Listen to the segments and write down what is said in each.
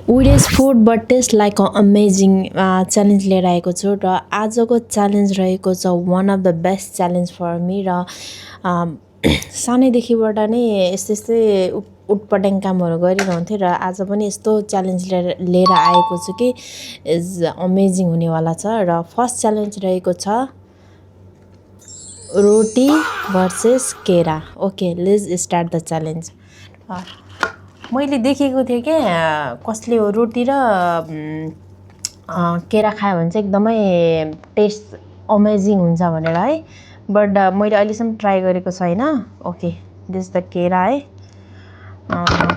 Would food but taste like amazing challenge लिएर आएको छु र आजको च्यालेन्ज रहेको छ one of the best challenge for me र सानैदेखिबाट नै यस्तै उटपटाङ कामहरू गरिरहन्थेँ र आज पनि यस्तो च्यालेन्ज लिएर आएको छु कि इज अमेजिङ हुनेवाला छ। र फर्स्ट च्यालेन्ज रहेको छ रोटी भर्सेस केरा। Okay, let's start the challenge. मैले देखेको थिएँ कि कसले रोटी र केरा खायो भने चाहिँ एकदमै टेस्ट अमेजिङ हुन्छ भनेर है, बट मैले अहिलेसम्म ट्राई गरेको छैन। ओके, दिस द केरा है,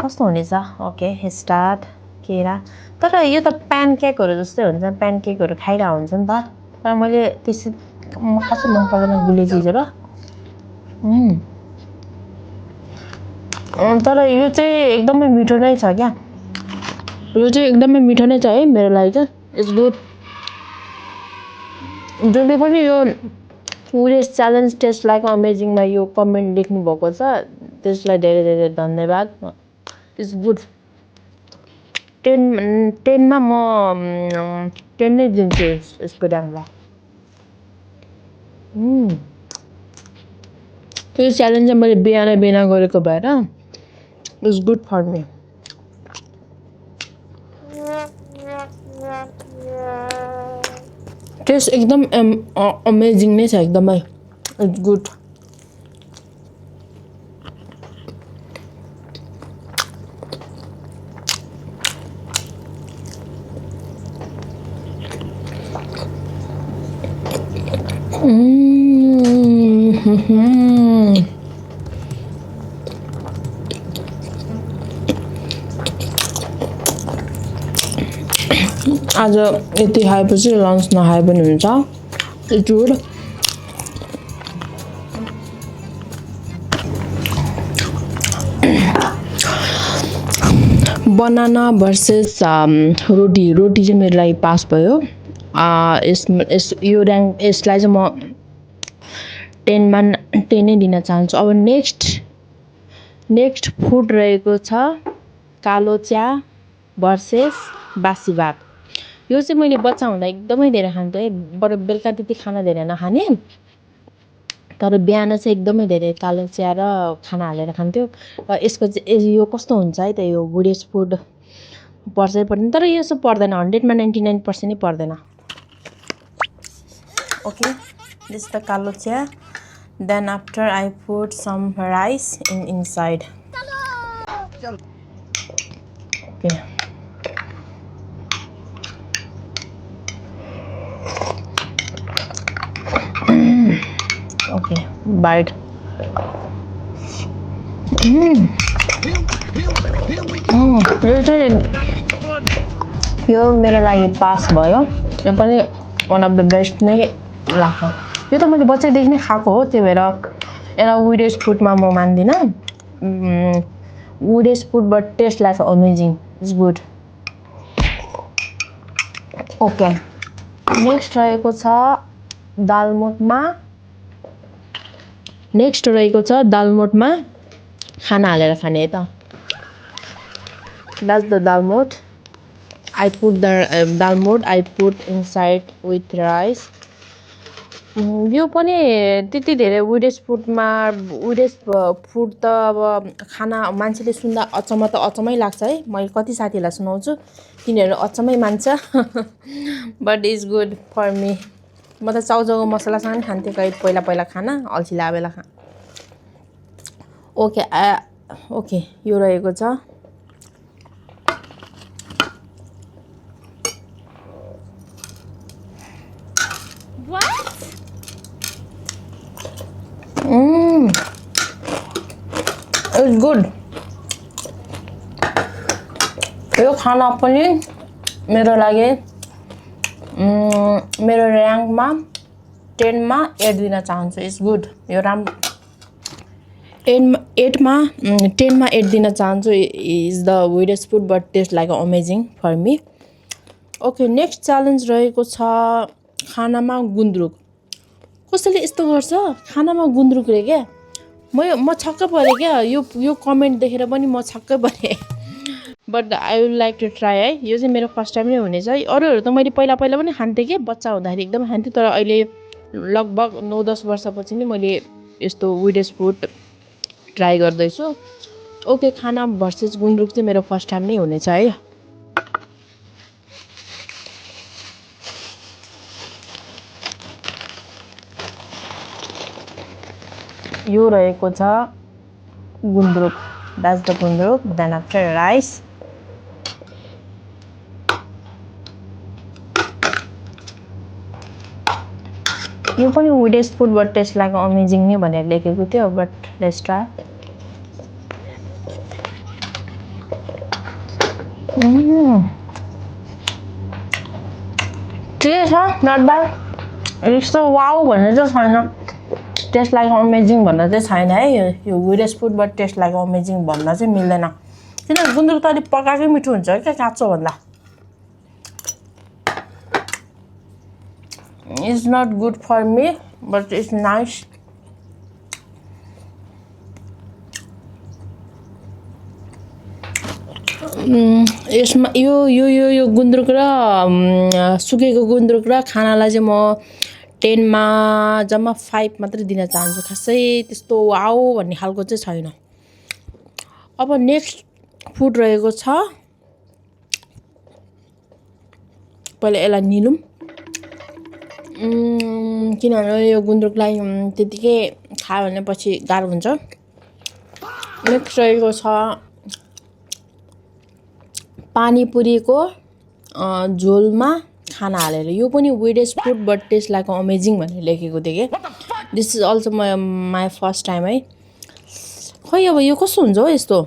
कस्तो हुनेछ। ओके स्टार्ट केरा। तर यो त प्यानकेकहरू जस्तै हुन्छ, प्यानकेकहरू खाइरहेको हुन्छ नि त, तर मैले त्यसै खासै मन पर्दैन गुलियो चिजहरू। तर यो चाहिँ एकदमै मिठो नै छ क्या, यो चाहिँ एकदमै मिठो नै छ है मेरो लागि चाहिँ। It's good. जसले पनि यो वुड च्यालेन्ज टेस्ट लाइक अमेजिङमा यो कमेन्ट लेख्नु भएको छ त्यसलाई धेरै धेरै धन्यवाद। It's good. 10मा म 10 नै दिन्छु यसको ऱ्याङ्कलाई। यो च्यालेन्ज चाहिँ मैले बिहान गरेको भएर it's good for me. Taste एकदम अमेजिङ नै छ, एकदमै इट्स गुड। आज यति खाएपछि लन्च नखाए पनि हुन्छ। It's good. बनाना भर्सेस रोटी चाहिँ मेरो लागि पास भयो। यो ऱ्याङ्क यसलाई चाहिँ म 10मा 10 नै दिन चाहन्छु। अब नेक्स्ट फुड रहेको छ कालो चिया भर्सेस बासी भात। यो चाहिँ मैले बच्चा हुँदा एकदमै धेरै खान्थेँ है, बरु बेलुका त्यति खाना धेरै नखाने, तर बिहान चाहिँ एकदमै धेरै कालो चिया र खाना हालेर खान्थ्यो। र यसको चाहिँ यो कस्तो हुन्छ है त, यो वुड फुड पर्छ पर्दैन, तर यो सब पर्दैन, 100मा 99% नै पर्दैन। ओके, दिस द कालो चिया। Then after I put some rice inside. Okay, okay bite. यो मेरो लागि पास भयो। यो पनि वान अफ द बेस्ट नै लाग्छ। यो त मैले बच्चादेखि नै खाएको हो, त्यही भएर यसलाई वुड फुडमा म मान्दिनँ। Would food but taste like amazing. It's good. Okay, next रहेको छ दालमोटमा खाना हालेर खाने है त। That's the dalmoth. I put the dalmot I put inside with rice. यो पनि त्यति धेरै वुड फुड त अब खाना मान्छेले सुन्दा अचम्मै लाग्छ है। मैले कति साथीहरूलाई सुनाउँछु, तिनीहरू अचम्मै मान्छ but is good for me. म त चाउचाउको मसलासँग पनि खान्थेँ कहिले पहिला खाना, अल्छी लागेको बेला ओके, यो रहेको छ इट्स गुड। यो खाना पनि मेरो लागि मेरो ऱ्याङ्कमा 10मा 8 दिन चाहन्छु। It's good. यो 10मा 8 दिन चाहन्छु। Is the weirdest food but taste like amazing for me. Okay, next challenge रहेको छ खानामा गुन्द्रुक। कसैले यस्तो गर्छ खानामा गुन्द्रुक रे क्या। म छक्कै परेँ क्या, यो कमेन्ट देखेर पनि म छक्कै परेँ। But I will like to try है। यो चाहिँ मेरो फर्स्ट टाइम नै हुनेछ है। अरूहरू त मैले पहिला पनि खान्थेँ कि बच्चा हुँदाखेरि एकदम खान्थेँ, तर अहिले लगभग 9-10 वर्षपछि नै मैले यस्तो विदेश फुड ट्राई गर्दैछु। ओके, खाना भर्सेस गुन्द्रुक चाहिँ मेरो फर्स्ट टाइम नै हुनेछ है। यो रहेको छ gundruk, that's the gundruk. Then after rice, यो पनि विदेश food but taste like amazing नै भनेर लेखेको थियो, बट लेट्स ट्राई। ठिकै छ, नट ब्याड। यस्तो वाउ भन्ने चाहिँ छैन, टेस्ट लाइक अमेजिङ भन्न चाहिँ छैन है। यो विदेश food but taste like amazing भन्न चाहिँ मिल्दैन, किनभने गुन्द्रुक त अलिक पकाएकै मिठो हुन्छ क्या काँचो भन्दा। It's not good for me but it's nice. यसमा यो गुन्द्रुक र सुकेको गुन्द्रुक र खानालाई चाहिँ म 10 मा जम्मा 5 मात्रै दिन चाहन्छु। खासै त्यस्तो वाउ भन्ने खालको चाहिँ छैन। अब नेक्स्ट फुड रहेको छ, पहिला यसलाई निलौँ, किनभने यो गुन्द्रुकलाई त्यतिकै खायो भने पछि गाह्रो हुन्छ। नेक्स्ट रहेको छ पानीपुरीको झोलमा खाना हालेर। यो पनि विदेश food but taste like amazing भनेर लेखेको थिएँ कि। This is also my first time है। खै अब यो कस्तो हुन्छ हो यस्तो।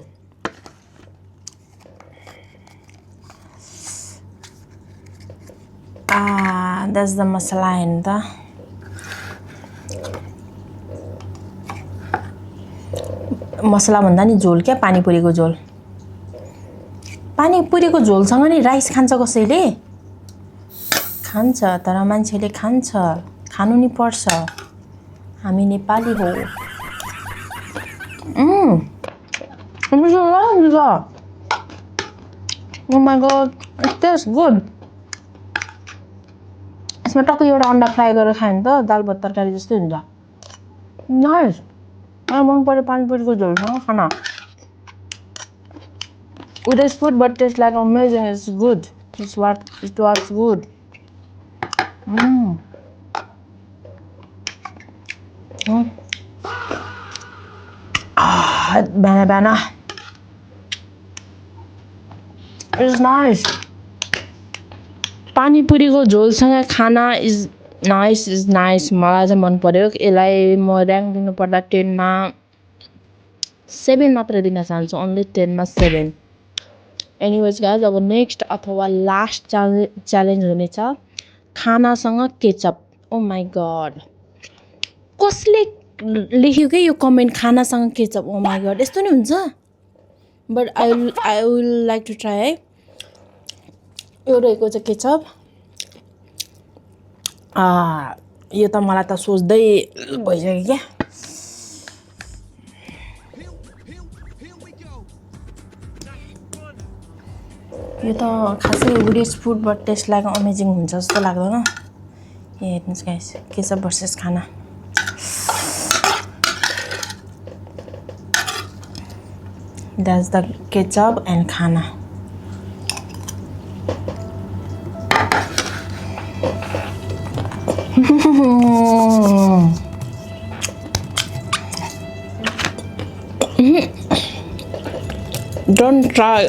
द्याट्स द मसला हेर्नु त। मसला भन्दा नि झोल क्या, पानीपुरीको झोल। पानीपुरीको झोलसँग नि राइस खान्छ कसैले? खान्छ, तर मान्छेले खान्छ, खानु नि पर्छ, हामी नेपाली हो। Oh my god, it tastes good. यसमा टक्कै एउटा अन्डा फ्राई गरेर खायो भने त दाल भात तरकारी जस्तै हुन्छ। नाइस। मलाई मन पर्यो पानीपुरीको झोलसँग खाना। विदेश food but taste like amazing is good. It was good. Banana. It's nice. पानीपुरीको झोलसँग खाना इज नाइस। मलाई चाहिँ मन पर्यो। यसलाई म र्याङ्क दिनु पर्दा 10 मा 7 मात्र दिन चाहन्छु। ओन्ली 10 मा 7। एनिवेज गाइज, अब नेक्स्ट अथवा लास्ट च्यालेन्ज हुनेछ खानासँग केचप। ओ माई गड, कसले लेख्यो कि यो कमेन्ट, खानासँग केचप? ओ माई गड, यस्तो नि हुन्छ? But I will like to try है। यो रहेको चाहिँ केचप। यो त मलाई त सोच्दै भइसक्यो क्या। यो त खासै विदेश food but taste like amazing हुन्छ जस्तो लाग्दैन। हेर्नुहोस् गाइस, केचप भर्सेस खाना। द्याट्स द केचप एन्ड खाना। Don't try.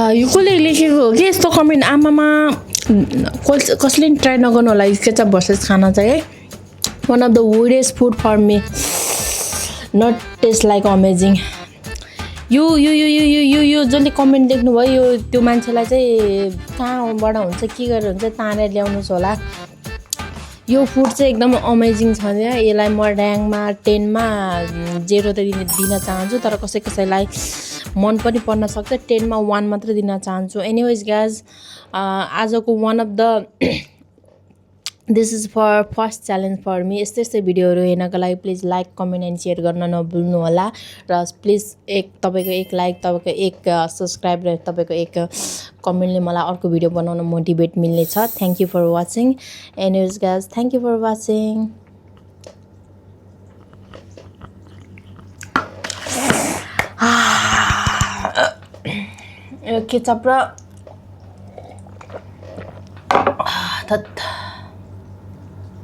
यो कसले लेखेको हो कि यस्तो कमेन्ट? आमामा, कसले नि ट्राई नगर्नु होला केचप भर्सेस खाना चाहिँ है। One of the weirdest food for me, not taste like amazing. यो जसले कमेन्ट देख्नुभयो, यो त्यो मान्छेलाई चाहिँ कहाँबाट हुन्छ, के गरेर हुन्छ, तानेर ल्याउनुहोस् होला। यो फुड चाहिँ एकदम अमेजिङ छ क्या। यसलाई म र्याङ्कमा 10 मा 0 त दिन चाहन्छु, तर कसैलाई मन पनि पर्न सक्छ 10 मा 1 मात्र दिन चाहन्छु एनीवेज गाइज आजको one of the this is for first challenge for me यस्तै यस्तै भिडियोहरू हेर्नको लागि please like comment and share गर्न नभुल्नु होला र प्लिज तपाईँको एक लाइक तपाईँको एक सब्सक्राइब र तपाईँको एक कमेन्टले मलाई अर्को भिडियो बनाउन मोटिभेट मिल्नेछ thank you for watching anyways guys thank you for watching ketchup र